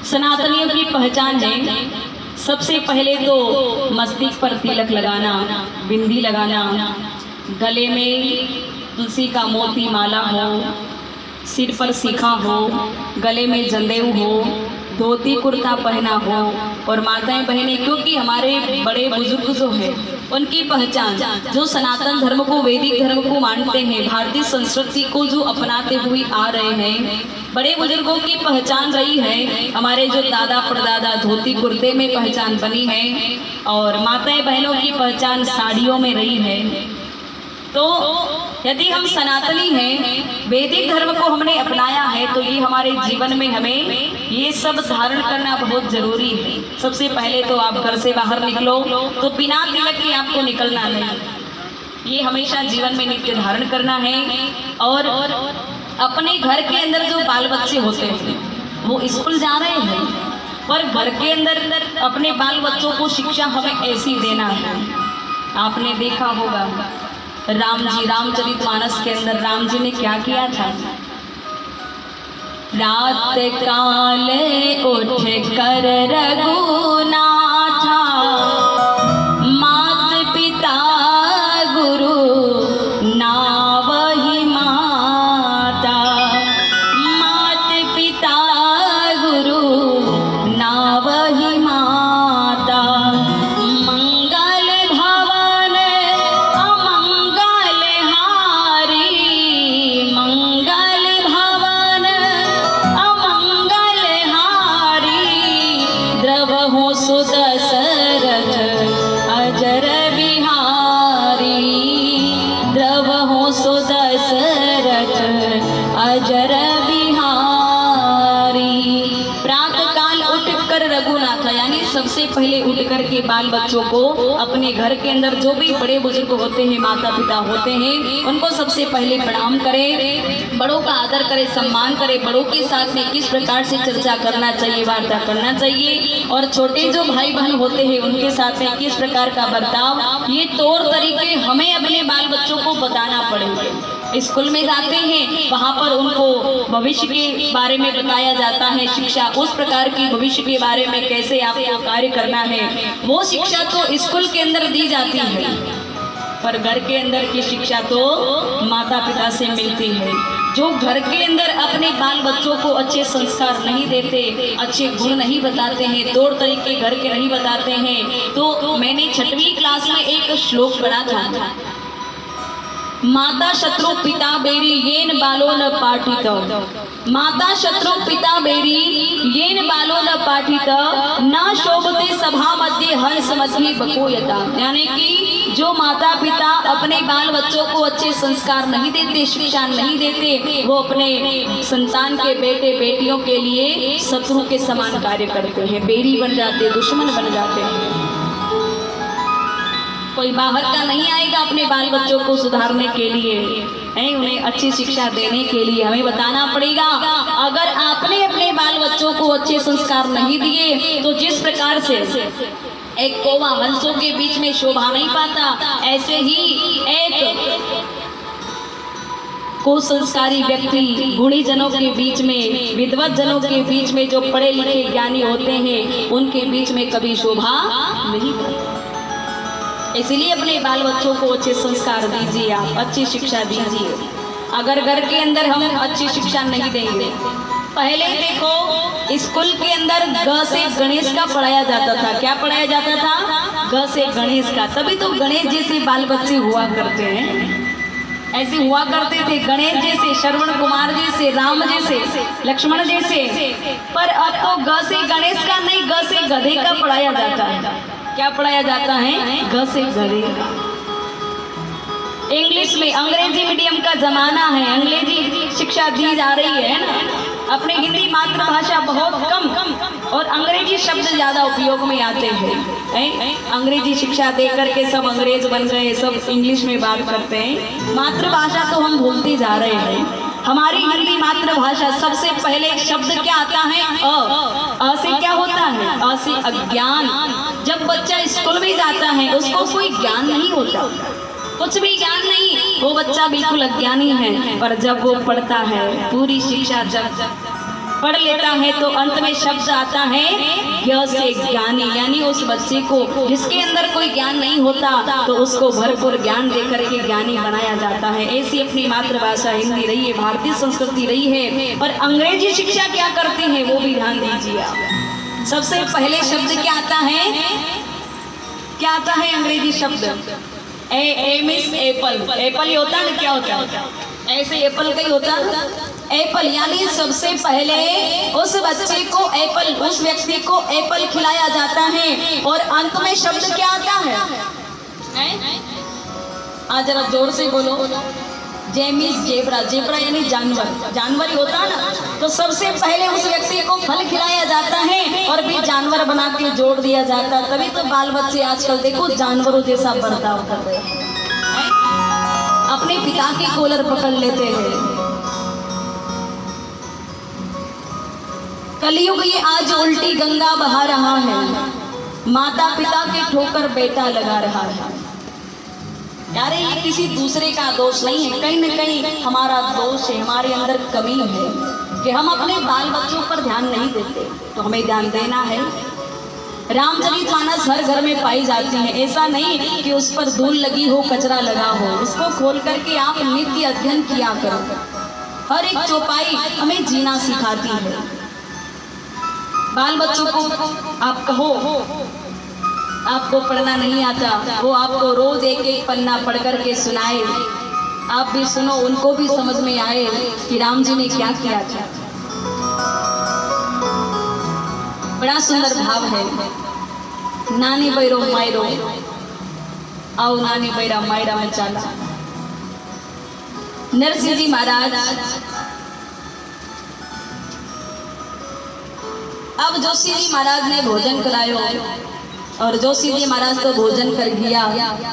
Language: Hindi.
सनातनियों की पहचान है। सबसे पहले तो मस्तक पर तिलक लगाना, बिंदी लगाना, गले में तुलसी का मोती माला हो, सिर पर शिखा हो, गले में जंदेव हो, धोती कुर्ता पहना हो। और माताएं बहनें, क्योंकि हमारे बड़े बुजुर्ग जो हैं उनकी पहचान, जो सनातन धर्म को, वैदिक धर्म को मानते हैं, भारतीय संस्कृति को जो अपनाते हुए आ रहे हैं, बड़े बुजुर्गों की पहचान रही है। हमारे जो दादा परदादा धोती कुर्ते में पहचान बनी है और माताएं बहनों की पहचान साड़ियों में रही है। तो यदि हम सनातनी हैं, वैदिक धर्म को हमने अपनाया है, तो ये हमारे जीवन में हमें ये सब धारण करना बहुत जरूरी है। सबसे पहले तो आप घर से बाहर निकलो तो बिना तिलक के आपको निकलना नहीं, ये हमेशा जीवन में नित्य धारण करना है। और अपने घर के अंदर जो बाल बच्चे होते हैं वो स्कूल जा रहे हैं, पर घर के अंदर अपने बाल बच्चों को शिक्षा हमें ऐसी देना है। आपने देखा होगा राम जी, रामचरितमानस के अंदर राम जी ने क्या किया था? रात काले उठ कर रघुनाथा, मात पिता गुरु नावहि माता, मात पिता गुरु नावहि माता। मंगल भवन अमंगल हारी, मंगल भवन अमंगल हारी, द्रवहु सुदशरथ अजर बिहारी, द्रवहु सुदशरथ अजर बिहारी। प्रातः काल उठकर रघुनाथ, यानी सबसे पहले उठ कर के बाल बच्चों को अपने घर के अंदर जो भी बड़े बुजुर्ग होते हैं, माता पिता होते हैं, उनको सबसे पहले प्रणाम करें, बड़ों का आदर करें, सम्मान करें। बड़ों के साथ में किस प्रकार से चर्चा करना चाहिए, वार्ता करना चाहिए, और छोटे जो भाई बहन होते हैं उनके साथ में किस प्रकार का बर्ताव, ये तौर तरीके हमें अपने बाल बच्चों को बताना पड़ेगा। स्कूल में जाते हैं, वहाँ पर उनको भविष्य के बारे में बताया जाता है, शिक्षा उस प्रकार की भविष्य के बारे में कैसे आपको कार्य करना है, वो शिक्षा तो स्कूल के अंदर दी जाती है, पर घर के अंदर की शिक्षा तो माता पिता से मिलती है। जो घर के अंदर अपने बाल बच्चों को अच्छे संस्कार नहीं देते, अच्छे गुण नहीं बताते हैं, तौर तरीके घर के नहीं बताते हैं, तो मैंने 6वीं क्लास में एक श्लोक पढ़ा था, माता शत्रु पिता बेरी येन बालो न पाठित, माता शत्रु पिता बेरी येन बालो न पाठित, न शोभते सभा मध्य हंस मध्य बकोयता। यानी कि जो माता पिता अपने बाल बच्चों को अच्छे संस्कार नहीं देते, शिक्षा नहीं देते, वो अपने संतान के बेटे बेटियों के लिए शत्रु के समान कार्य करते हैं, बेरी बन जाते, दुश्मन बन जाते हैं। कोई बाहर का नहीं आएगा अपने बाल बच्चों को सुधारने के लिए, उन्हें अच्छी शिक्षा देने के लिए हमें बताना पड़ेगा। अगर आपने अपने बाल बच्चों को अच्छे संस्कार नहीं दिए तो जिस प्रकार से एक कौवा हंसों के बीच में शोभा नहीं पाता, ऐसे ही एक कुसंस्कारी व्यक्ति गुणी जनों के बीच में, विद्वत जनों के बीच में, जो पढ़े लिखे ज्ञानी होते हैं, उनके बीच में कभी शोभा नहीं पाता। इसलिए अपने बाल बच्चों को अच्छे संस्कार दीजिए, आप अच्छी शिक्षा दीजिए। अगर घर के अंदर हम अच्छी शिक्षा नहीं देंगे, पहले देखो स्कूल के अंदर ग से गणेश का पढ़ाया जाता था। क्या पढ़ाया जाता था? ग से गणेश का। तभी तो गणेश जैसे बाल बच्चे हुआ करते हैं, ऐसे हुआ करते थे, गणेश जैसे, श्रवण कुमार जैसे, राम जैसे, लक्ष्मण जैसे। पर अब तो ग से गणेश का नहीं, ग से गधे का पढ़ाया जाता है। क्या पढ़ाया जाता है? ग से गधे का। इंग्लिश में, अंग्रेजी मीडियम का जमाना है, अंग्रेजी शिक्षा दी जा रही है ना। अपनी हिंदी मातृभाषा बहुत कम और अंग्रेजी शब्द ज्यादा उपयोग में आते हैं। अंग्रेजी शिक्षा दे करके सब अंग्रेज बन गए, सब इंग्लिश में बात करते हैं। मातृभाषा तो हम भूलते जा रहे हैं। हमारी हिंदी मातृभाषा, सबसे पहले शब्द क्या आता है? अ से क्या होता है? अ से अज्ञान। जब बच्चा स्कूल में जाता है उसको कोई ज्ञान नहीं होता, कुछ भी ज्ञान नहीं, वो बच्चा बिल्कुल अज्ञानी है। पर जब वो पढ़ता है, पूरी शिक्षा जब पढ़ लेता है तो अंत में शब्द आता है ज्ञ से ज्ञानी, यानी उस बच्चे को जिसके अंदर कोई ज्ञान नहीं होता तो उसको भरपूर ज्ञान देकर के ज्ञानी बनाया जाता है। ऐसी अपनी मातृभाषा हिंदी रही है, भारतीय संस्कृति रही है। और अंग्रेजी शिक्षा क्या करती है वो भी ध्यान दीजिए आप। सबसे पहले शब्द क्या आता है, क्या आता है अंग्रेजी शब्द? ए मीन्स एप्पल। एप्पल ही होता है ना, क्या होता है? ऐसे एप्पल का ही होता है एप्पल, यानी सबसे पहले उस बच्चे को एप्पल, उस व्यक्ति को एप्पल खिलाया जाता है। और अंत में शब्द क्या आता है? आज जरा जोर से बोलो। जेमिस जेब्रा, जेब्रा यानी जानवर, जानवर ही होता है ना। तो सबसे पहले उस व्यक्ति को फल खिलाया जाता है और भी जानवर बना के जोड़ दिया जाता है। तभी तो बाल बच्चे आजकल देखो जानवरों जैसा बर्ताव कर रहे हैं, अपने पिता की कॉलर पकड़ लेते हैं। कलयुग ये आज उल्टी गंगा बहा रहा है, माता पिता के ठोकर बेटा लगा रहा है। यार ये किसी दूसरे का दोष नहीं है, कहीं न कहीं हमारा दोष है, हमारे अंदर कमी है कि हम अपने बाल बच्चों पर ध्यान नहीं देते। तो हमें ध्यान देना है। रामचरितमानस हर घर में पाई जाती है, ऐसा नहीं कि उस पर धूल लगी हो, कचरा लगा हो। उसको खोल करके आप नित्य अध्ययन किया करो। हर एक चौपाई हमें जीना सिखाती है। बाल बच्चों को आप कहो आपको पढ़ना नहीं आता, वो आपको रोज एक एक पन्ना पढ़ कर के सुनाए, आप भी सुनो, उनको भी समझ में आए कि राम जी ने क्या किया था। बड़ा सुंदर भाव है। नानी बैरो मायरो आओ, नानी बैरा मायरा में चाला। नरसिंह जी महाराज अब जोशी जी महाराज ने भोजन करायो और जोशी जी महाराज तो भोजन कर गया।